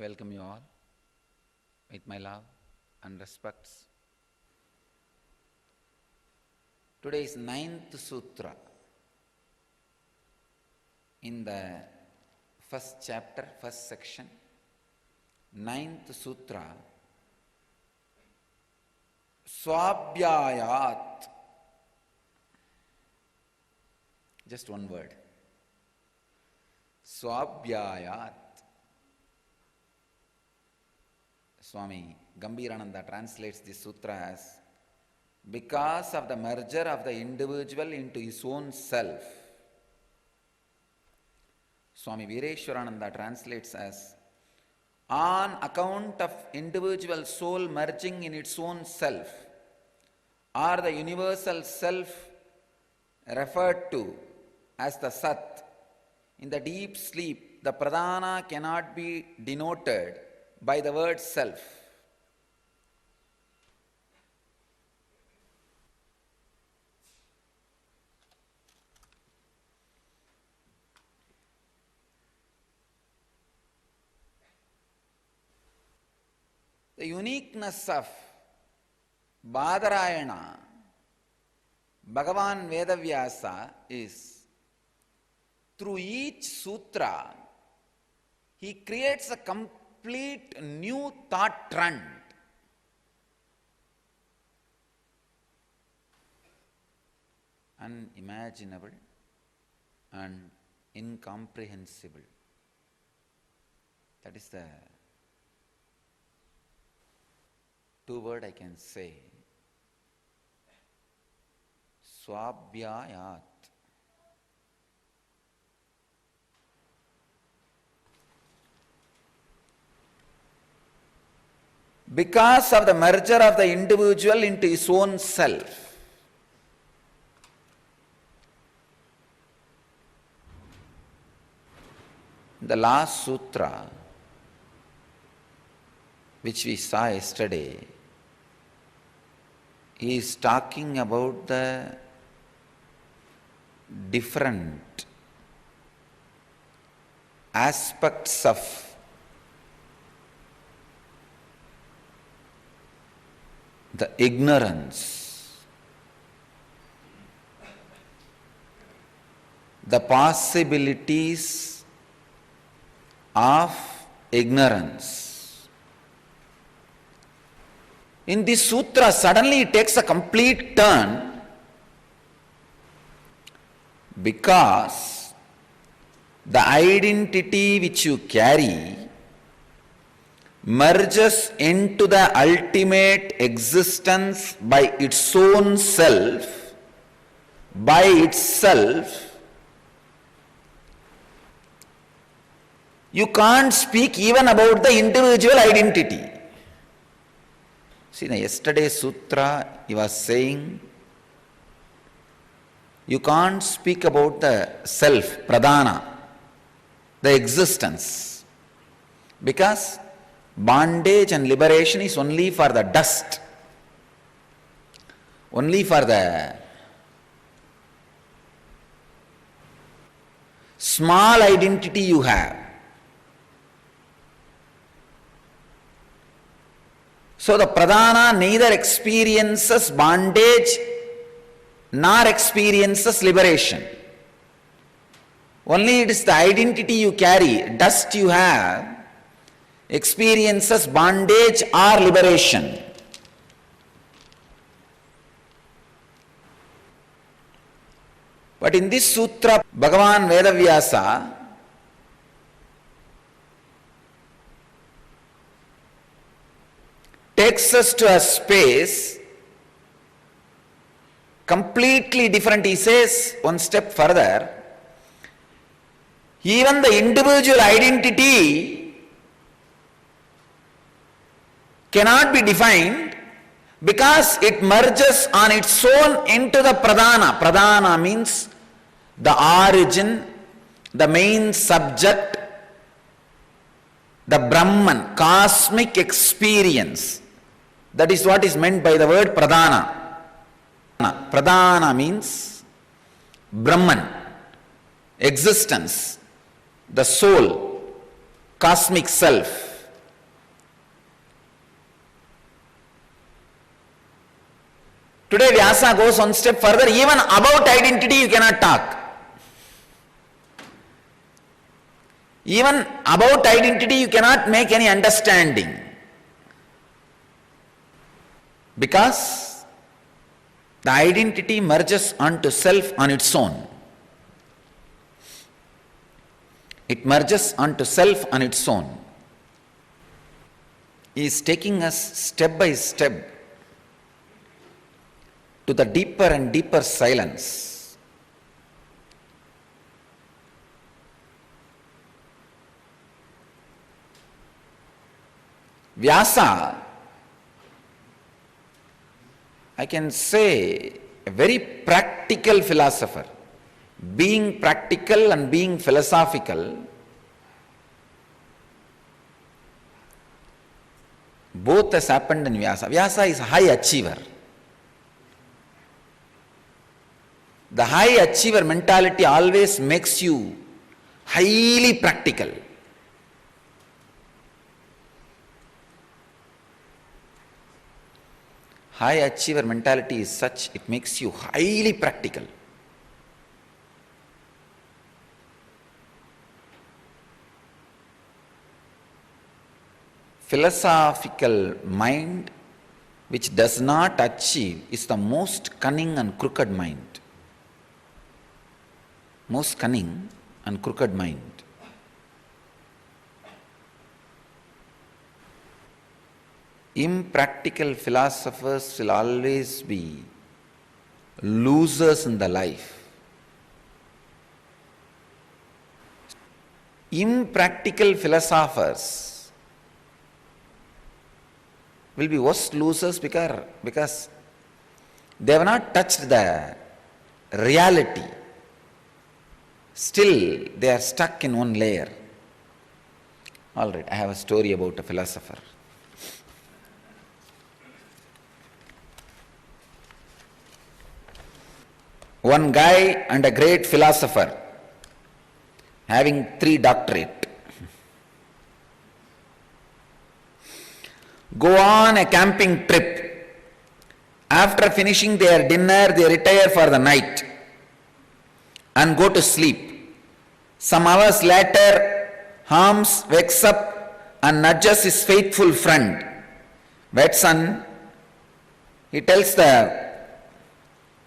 I welcome you all with my love and respects. Today is 9th sutra in the first chapter, first section. 9th sutra, Swabhyayat. Just one word. Swabhyayat. Swami Gambhirananda translates this sutra as, because of the merger of the individual into his own self. Swami Vireshwarananda translates as, on account of individual soul merging in its own self, or the universal self referred to as the Sat, in the deep sleep, the Pradhana cannot be denoted by the word self. The uniqueness of Badarayana, Bhagavan Vedavyasa, is through each sutra, he creates a complete new thought trend. Unimaginable and incomprehensible. That is the two word I can say. Swabhyayat. Because of the merger of the individual into his own self. The last sutra, which we saw yesterday, he is talking about the different aspects of the ignorance, the possibilities of ignorance. In this sutra, suddenly it takes a complete turn because the identity which you carry merges into the ultimate existence by its own self, by itself. You can't speak even about the individual identity. See, in yesterday's sutra, he was saying, you can't speak about the self, pradhana, the existence, because bondage and liberation is only for the dust, only for the small identity you have. So the pradhana neither experiences bondage nor experiences liberation. Only it is the identity you carry, dust you have, experiences bondage or liberation. But in this sutra, Bhagavan Vedavyasa takes us to a space completely different. He says one step further, even the individual identity cannot be defined because it merges on its own into the pradhana. Pradhana means the origin, the main subject, the Brahman, cosmic experience. That is what is meant by the word pradhana. Pradhana means Brahman, existence, the soul, cosmic self. Today Vyasa goes one step further, even about identity you cannot talk. Even about identity you cannot make any understanding. Because the identity merges onto self on its own. It merges onto self on its own. He is taking us step by step to the deeper and deeper silence. Vyasa, I can say, a very practical philosopher. Being practical and being philosophical, both has happened in Vyasa. Vyasa is a high achiever. The high achiever mentality always makes you highly practical. High achiever mentality is such, it makes you highly practical. Philosophical mind which does not achieve is the most cunning and crooked mind. Most cunning and crooked mind. Impractical philosophers will always be losers in the life. Impractical philosophers will be worst losers because they have not touched the reality. Still, they are stuck in one layer. All right, I have a story about a philosopher. One guy and a great philosopher having 3 doctorates go on a camping trip. After finishing their dinner, they retire for the night and go to sleep. Some hours later, Holmes wakes up and nudges his faithful friend. Watson, he tells the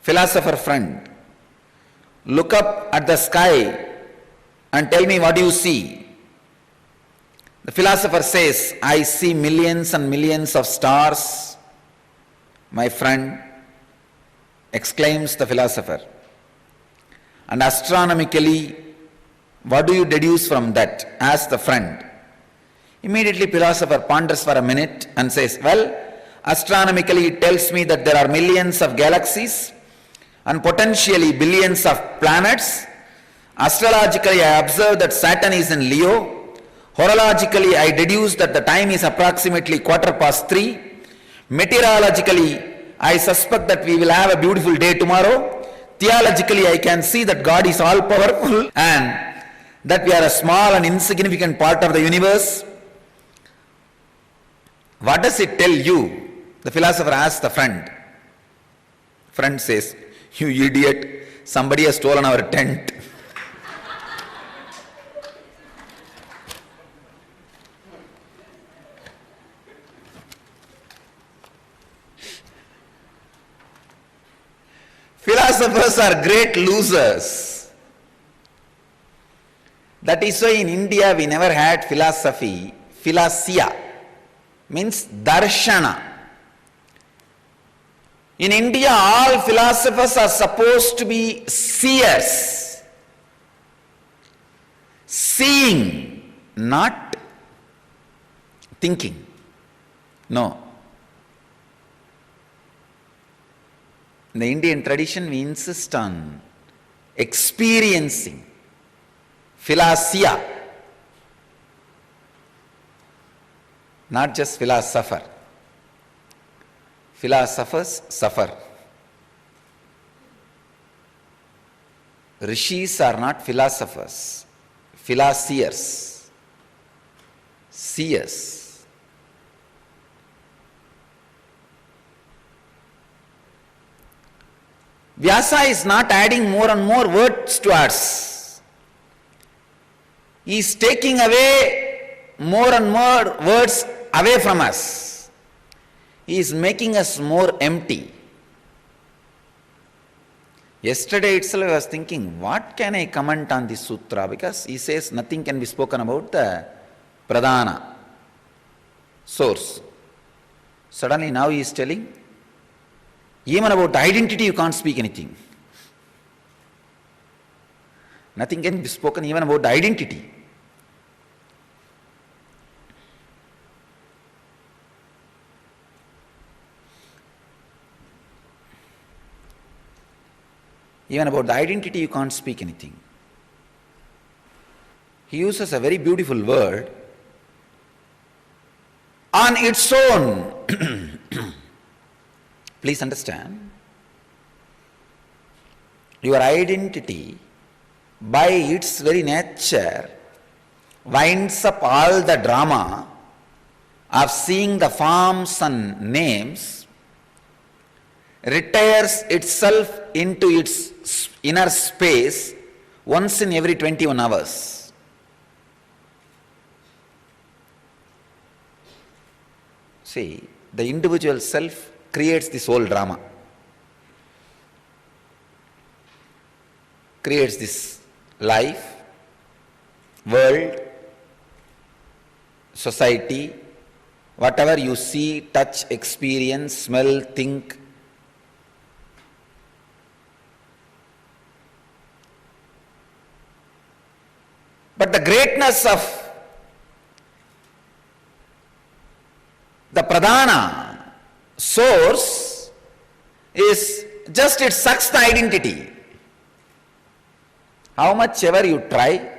philosopher friend, look up at the sky and tell me what you see. The philosopher says, I see millions and millions of stars. My friend, exclaims the philosopher. And astronomically, what do you deduce from that? Asks the friend. Immediately philosopher ponders for a minute and says, well, astronomically it tells me that there are millions of galaxies and potentially billions of planets. Astrologically I observe that Saturn is in Leo. Horologically, I deduce that the time is approximately 3:15. Meteorologically, I suspect that we will have a beautiful day tomorrow. Theologically, I can see that God is all powerful and that we are a small and insignificant part of the universe. What does it tell you? The philosopher asks the friend. Friend says, you idiot, somebody has stolen our tent. Philosophers are great losers. That is why in India we never had philosophy. Philosia means darshana. In India, all philosophers are supposed to be seers. Seeing, not thinking. No. In the Indian tradition, we insist on experiencing. Philosia. Not just philosopher. Philosophers suffer. Rishis are not philosophers. Philoseers. Seers. Vyasa is not adding more and more words to us. He is taking away more and more words away from us. He is making us more empty. Yesterday itself I was thinking, what can I comment on this sutra? Because he says nothing can be spoken about the pradhana, source. Suddenly now he is telling, even about identity you can't speak anything. Nothing can be spoken even about the identity. Even about the identity you can't speak anything. He uses a very beautiful word, on its own. Please understand, your identity by its very nature winds up all the drama of seeing the forms and names, retires itself into its inner space once in every 21 hours. See, the individual self creates this whole drama, creates this life, world, society, whatever you see, touch, experience, smell, think. But the greatness of the pradhana, source, is just it sucks the identity. How much ever you try,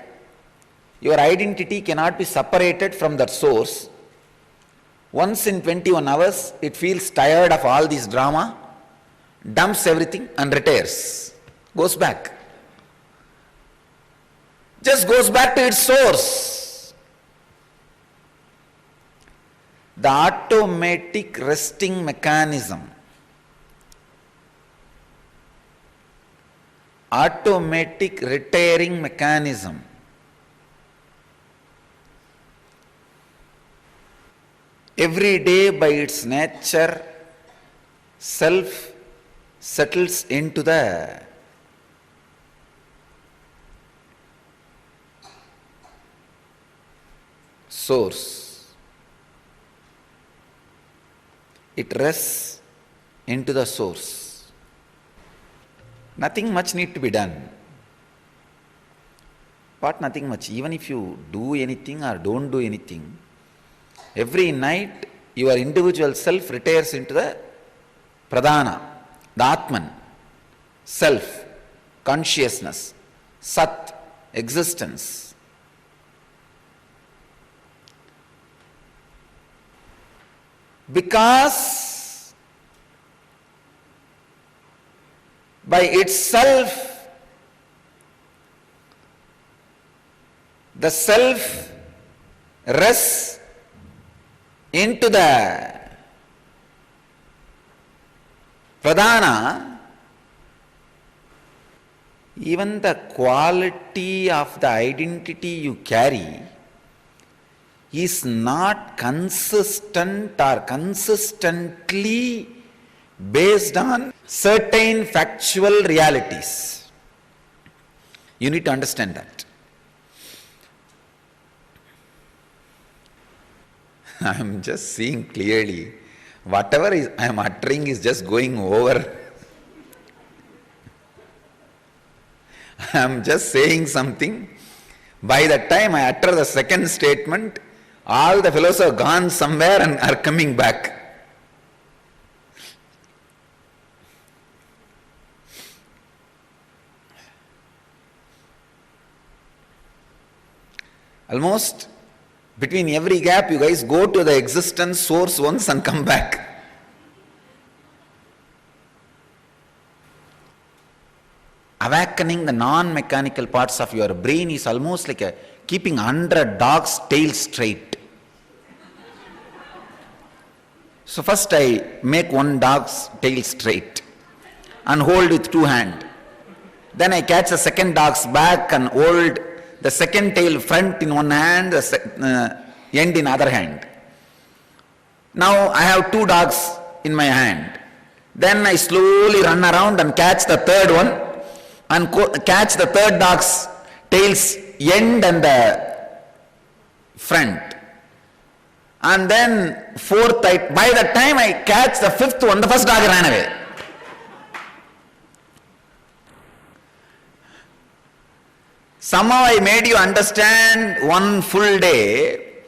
your identity cannot be separated from that source. Once in 21 hours, it feels tired of all this drama, dumps everything and retires, goes back. Just goes back to its source. The automatic resting mechanism, automatic retiring mechanism, every day by its nature, self settles into the source. It rests into the source. Nothing much need to be done. But nothing much. Even if you do anything or don't do anything, every night your individual self retires into the pradhana, the Atman, self, consciousness, Sat, existence. Because by itself the self rests into the pradhana, even the quality of the identity you carry is not consistent or consistently based on certain factual realities. You need to understand that. I am just seeing clearly, whatever I am uttering is just going over. I am just saying something. By the time I utter the second statement, all the fellows have gone somewhere and are coming back. Almost between every gap, you guys go to the existence source once and come back. Awakening the non-mechanical parts of your brain is almost like keeping 100 dogs' tails straight. So first I make one dog's tail straight. and hold with two hands. Then I catch the second dog's back and hold the second tail front in one hand, the end in other hand. Now I have two dogs in my hand. Then I slowly run around and catch the third one and catch the third dog's tail's end and the front. And then fourth, by the time I catch the fifth one, the first dog ran away. Somehow I made you understand one full day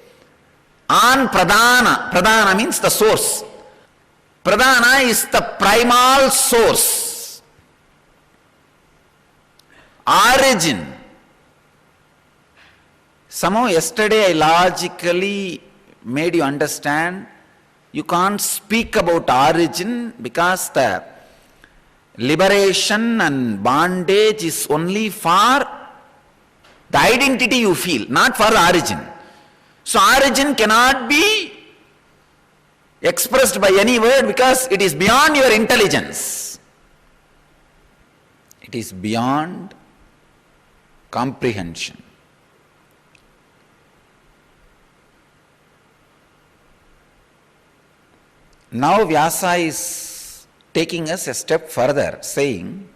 on pradhana. Pradhana means the source. Pradhana is the primal source, origin. Somehow yesterday I logically made you understand you can't speak about origin because the liberation and bondage is only for the identity you feel, not for the origin. So origin cannot be expressed by any word because it is beyond your intelligence. It is beyond comprehension. Now Vyasa is taking us a step further, saying,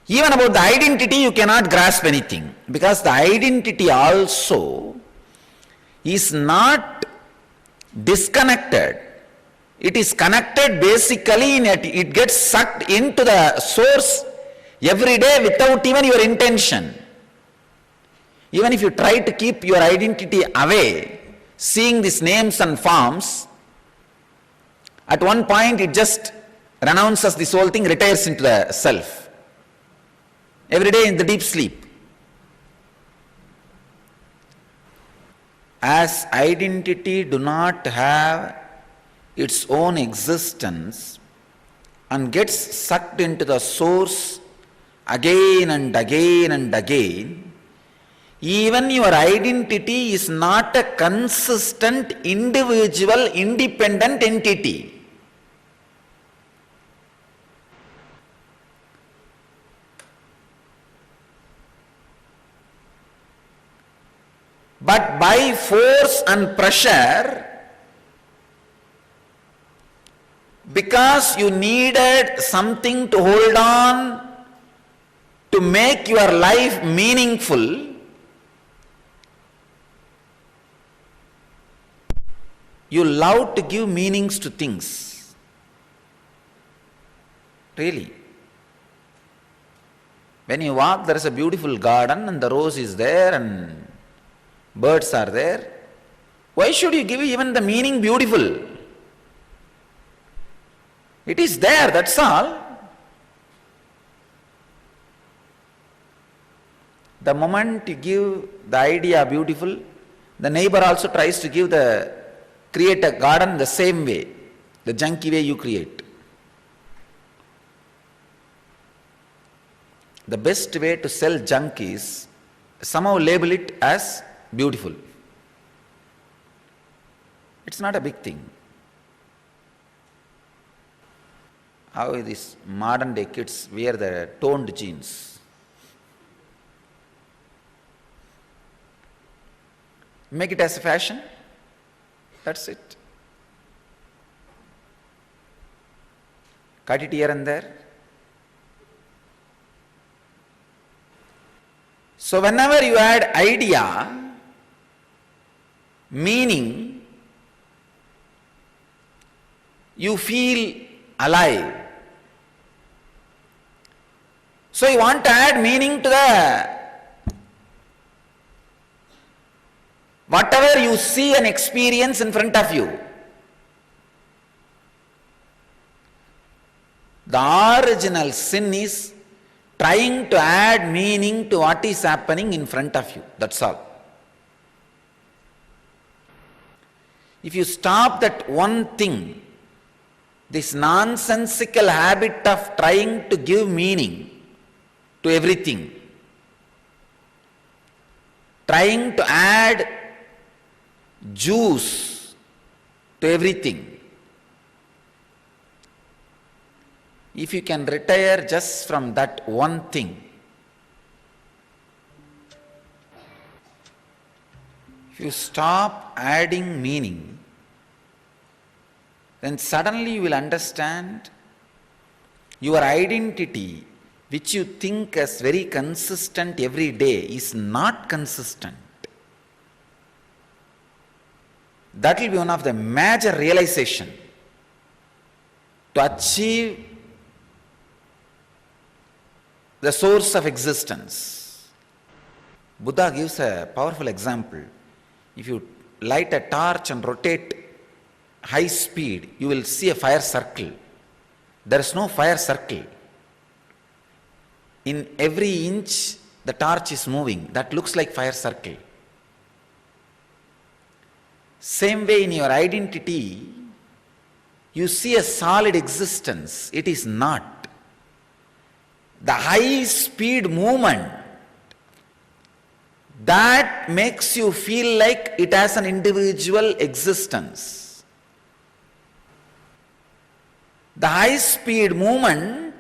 even about the identity you cannot grasp anything, because the identity also is not disconnected. It is connected basically in it gets sucked into the source every day without even your intention. Even if you try to keep your identity away, seeing these names and forms, at one point it just renounces this whole thing, retires into the self. Every day in the deep sleep. As identity do not have its own existence and gets sucked into the source again and again and again, even your identity is not a consistent, individual, independent entity. But by force and pressure, because you needed something to hold on to make your life meaningful, you love to give meanings to things. Really. When you walk, there is a beautiful garden and the rose is there and birds are there. Why should you give even the meaning beautiful? It is there, that's all. The moment you give the idea beautiful, the neighbor also tries to create a garden the same way, the junky way you create. The best way to sell junk is somehow label it as beautiful. It's not a big thing. How these modern day kids wear the toned jeans. Make it as a fashion. That's it. Cut it here and there. So whenever you add idea, meaning, you feel alive. So you want to add meaning to the whatever you see and experience in front of you. The original sin is trying to add meaning to what is happening in front of you. That's all. If you stop that one thing, this nonsensical habit of trying to give meaning to everything, trying to add juice to everything, if you can retire just from that one thing, if you stop adding meaning, then suddenly you will understand your identity, which you think as very consistent every day, is not consistent. That will be one of the major realization to achieve the source of existence. Buddha gives a powerful example. If you light a torch and rotate high speed, you will see a fire circle. There is no fire circle. In every inch, the torch is moving. That looks like fire circle. Same way in your identity, you see a solid existence. It is not. The high speed movement, that makes you feel like it has an individual existence. The high speed movement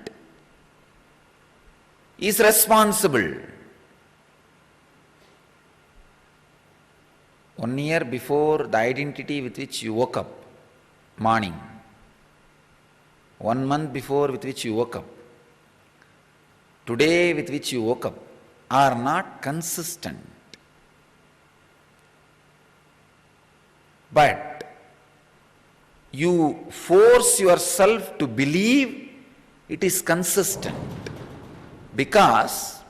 is responsible. 1 year before, the identity with which you woke up, morning. 1 month before, with which you woke up. Today, with which you woke up, are not consistent. But you force yourself to believe it is consistent. Because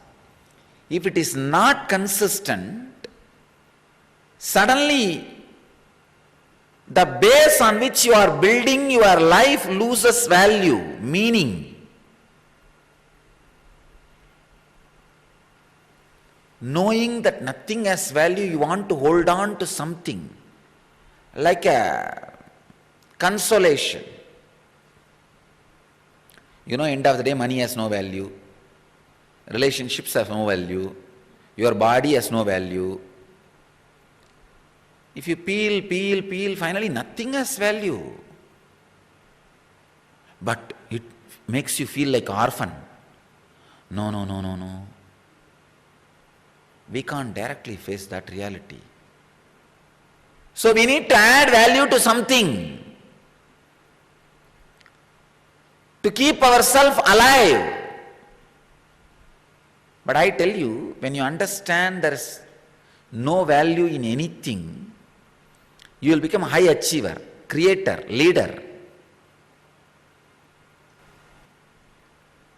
if it is not consistent, suddenly the base on which you are building your life loses value, meaning. Knowing that nothing has value, you want to hold on to something like a consolation. End of the day, money has no value. Relationships have no value. Your body has no value. If you peel, finally nothing has value. But it makes you feel like orphan. No. We can't directly face that reality. So we need to add value to something to keep ourselves alive. But I tell you, when you understand there is no value in anything, you will become a high achiever, creator, leader.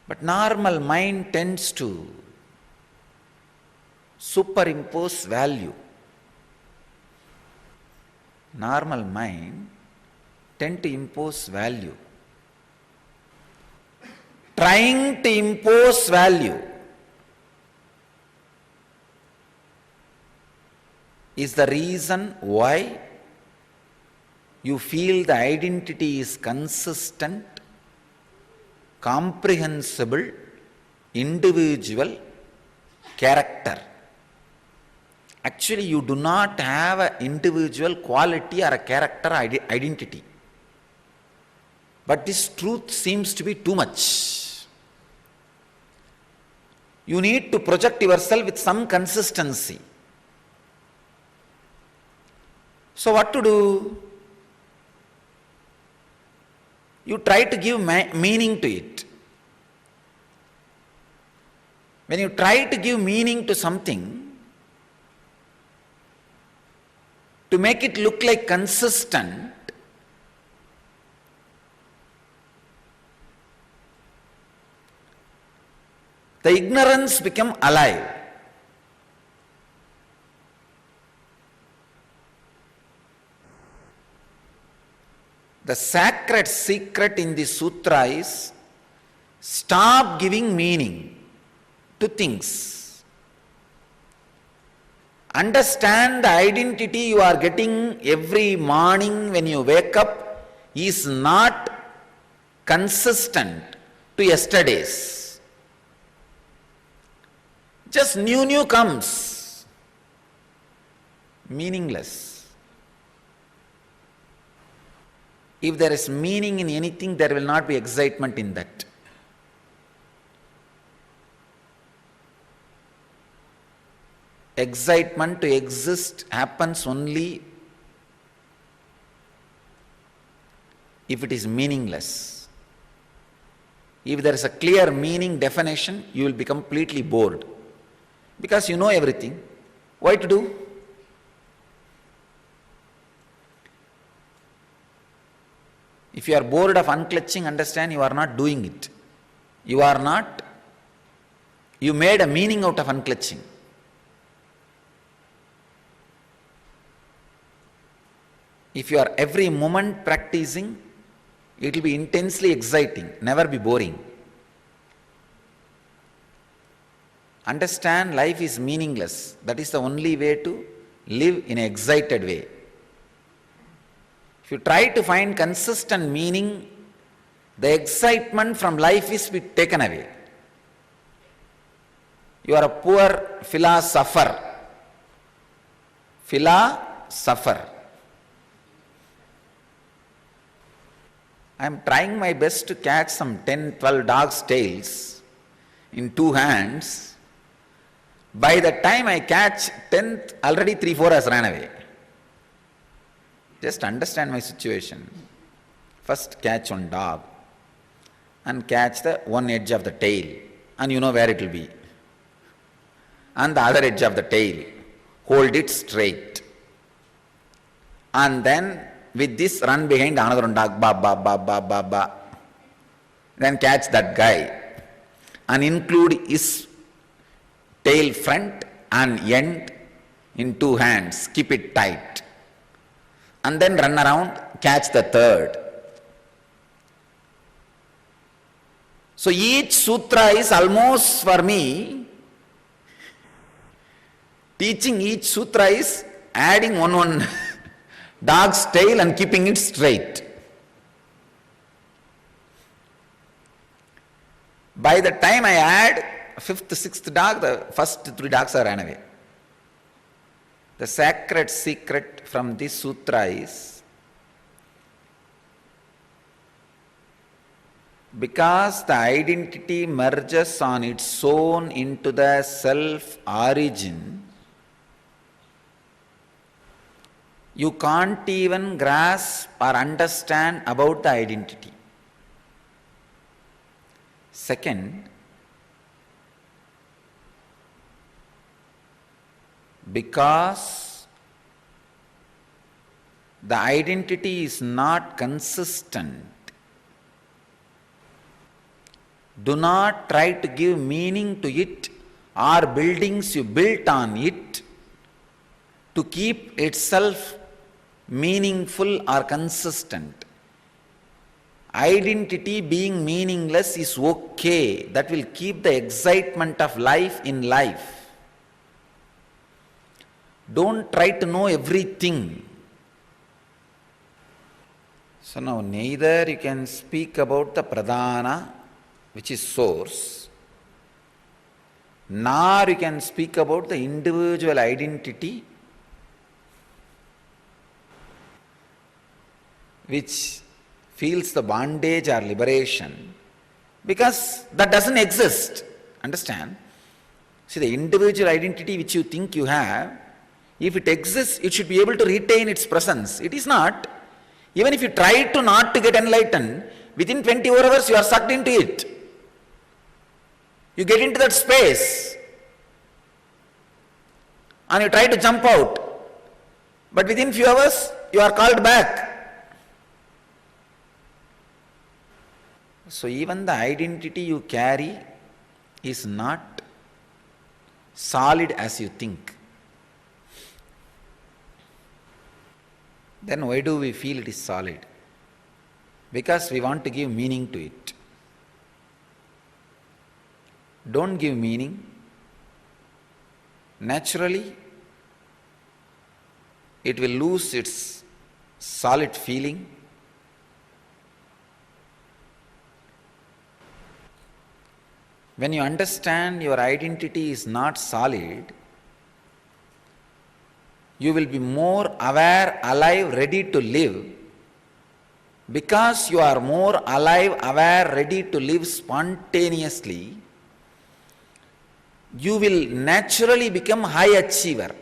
But normal mind tends to superimpose value. Normal mind tend to impose value. Trying to impose value is the reason why you feel the identity is consistent, comprehensible, individual, character. Actually, you do not have an individual quality or a character identity. But this truth seems to be too much. You need to project yourself with some consistency. So what to do? You try to give meaning to it. When you try to give meaning to something, to make it look like consistent, the ignorance become alive. The sacred secret in the sutra is stop giving meaning to things. Understand the identity you are getting every morning when you wake up is not consistent to yesterday's. Just new comes. Meaningless. If there is meaning in anything, there will not be excitement in that. excitement to exist happens only if it is meaningless. If there is a clear meaning definition, you will be completely bored. Because you know everything. Why to do? If you are bored of unclutching, understand you are not doing it. You made a meaning out of unclutching. If you are every moment practicing, it will be intensely exciting, never be boring. Understand life is meaningless. That is the only way to live in an excited way. If you try to find consistent meaning, the excitement from life is be taken away. You are a poor philosopher. Philosopher. I am trying my best to catch some 10, 12 dog's tails in 2 hands. By the time I catch 10th, already 3, 4 has ran away. Just understand my situation. First catch one dog and catch the one edge of the tail, and you know where it will be. And the other edge of the tail, hold it straight. And then with this run behind another one dog, ba ba ba ba ba ba. Then catch that guy and include his tail front and end in 2 hands, keep it tight. And then run around, catch the third. So each sutra is almost for me, teaching each sutra is adding one dog's tail and keeping it straight. By the time I add 5th, 6th dog, the first 3 dogs are ran away. The sacred secret from this sutra is, because the identity merges on its own into the self-origin, you can't even grasp or understand about the identity. Second, because the identity is not consistent, do not try to give meaning to it or buildings you built on it to keep itself meaningful or consistent. Identity being meaningless is okay. That will keep the excitement of life in life. Don't try to know everything. So now neither you can speak about the pradhana, which is source, nor you can speak about the individual identity, which feels the bondage or liberation, because that doesn't exist. Understand? See, the individual identity which you think you have, if it exists, it should be able to retain its presence. It is not. Even if you try to not to get enlightened, within 24 hours you are sucked into it. You get into that space and you try to jump out, but within few hours you are called back. So even the identity you carry is not solid as you think. Then why do we feel it is solid? Because we want to give meaning to it. Don't give meaning. Naturally, it will lose its solid feeling. When you understand your identity is not solid, you will be more aware, alive, ready to live. Because you are more alive, aware, ready to live spontaneously, you will naturally become high achiever.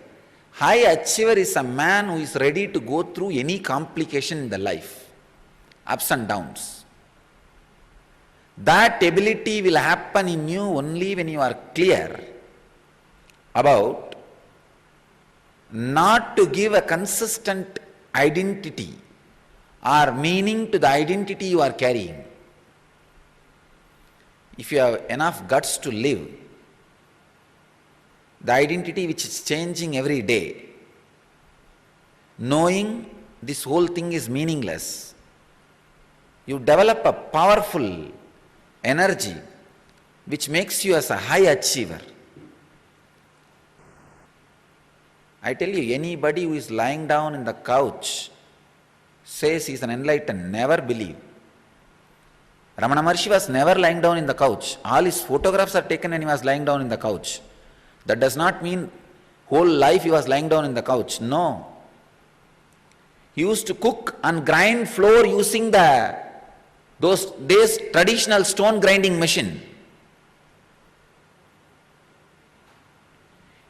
High achiever is a man who is ready to go through any complication in the life, ups and downs. That ability will happen in you only when you are clear about not to give a consistent identity or meaning to the identity you are carrying. If you have enough guts to live, the identity which is changing every day, knowing this whole thing is meaningless, you develop a powerful energy which makes you as a high achiever. I tell you, anybody who is lying down in the couch says he is an enlightened, never believe. Ramana Maharshi was never lying down in the couch. All his photographs are taken when he was lying down in the couch. That does not mean whole life he was lying down in the couch. No. He used to cook and grind flour using those days traditional stone grinding machine.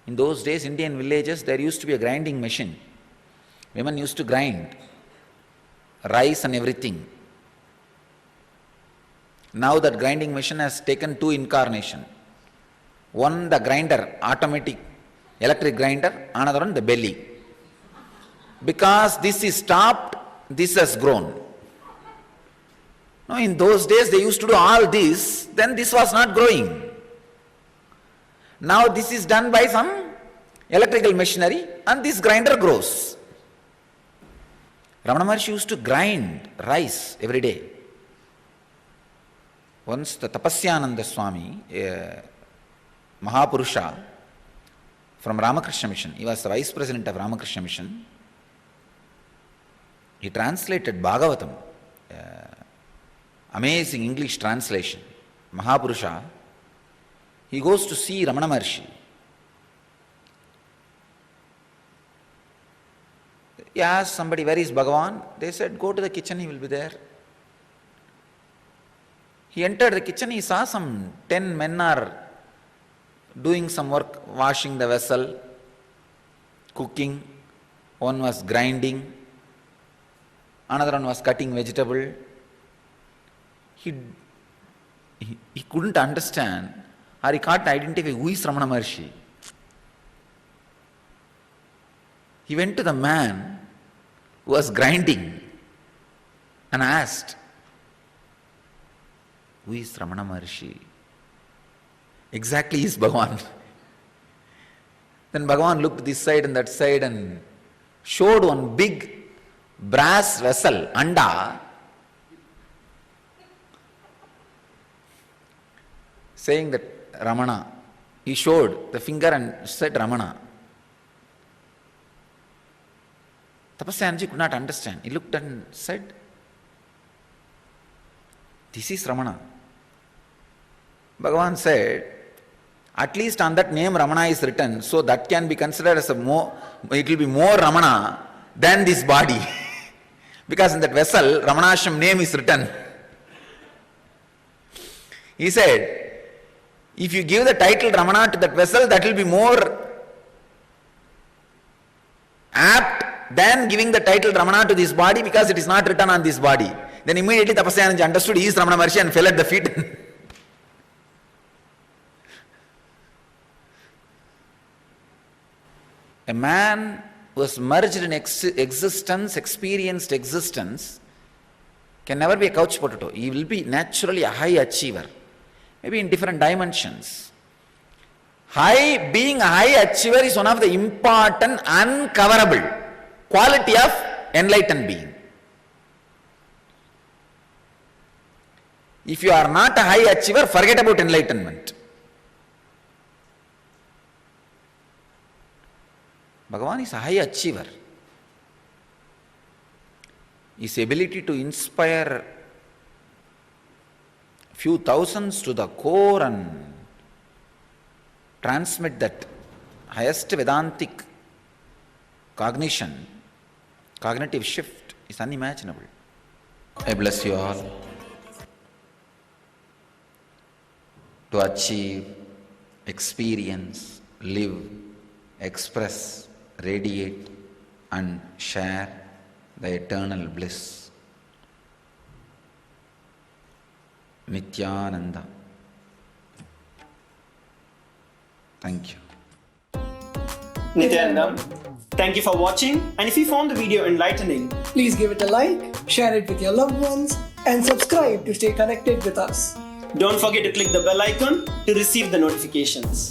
In those days, Indian villages, there used to be a grinding machine. Women used to grind rice and everything. Now that grinding machine has taken two incarnations. One, the grinder, automatic electric grinder, another one, the belly. Because this is stopped, this has grown. No, in those days they used to do all this, then this was not growing. Now this is done by some electrical machinery and this grinder grows. Ramana Maharshi used to grind rice every day. Once the Tapasyananda Swami, a Mahapurusha from Ramakrishna Mission, he was the vice president of Ramakrishna Mission, he translated Bhagavatam, amazing English translation, Mahapurusha. He goes to see Ramana Maharshi. He asked somebody, where is Bhagavan? They said, go to the kitchen, he will be there. He entered the kitchen, he saw some 10 men are doing some work, washing the vessel, cooking. One was grinding, another one was cutting vegetable. He couldn't understand, or he can't identify who is Ramana Maharshi. He went to the man who was grinding and asked, who is Ramana Maharshi? Exactly, is Bhagavan. Then Bhagavan looked this side and that side and showed one big brass vessel, anda, saying that Ramana. He showed the finger and said Ramana. Tapasyanji could not understand. He looked and said, this is Ramana. Bhagavan said, at least on that name Ramana is written, so that can be considered as it will be more Ramana than this body. Because in that vessel, Ramanashram name is written. He said, if you give the title Ramana to that vessel, that will be more apt than giving the title Ramana to this body, because it is not written on this body. Then immediately Tapasyanji understood he is Ramana Maharshi and fell at the feet. A man who has merged in existence, experienced existence, can never be a couch potato. He will be naturally a high achiever, maybe in different dimensions. Being a high achiever is one of the important, uncoverable quality of enlightened being. If you are not a high achiever, forget about enlightenment. Bhagavan is a high achiever. His ability to inspire few thousands to the core and transmit that highest Vedantic cognition, cognitive shift is unimaginable. I bless you all to achieve experience, live, express, radiate and share the eternal bliss. Nithyananda. Thank you. Nithyananda, thank you for watching, and if you found the video enlightening, please give it a like, share it with your loved ones, and subscribe to stay connected with us. don't forget to click the bell icon to receive the notifications.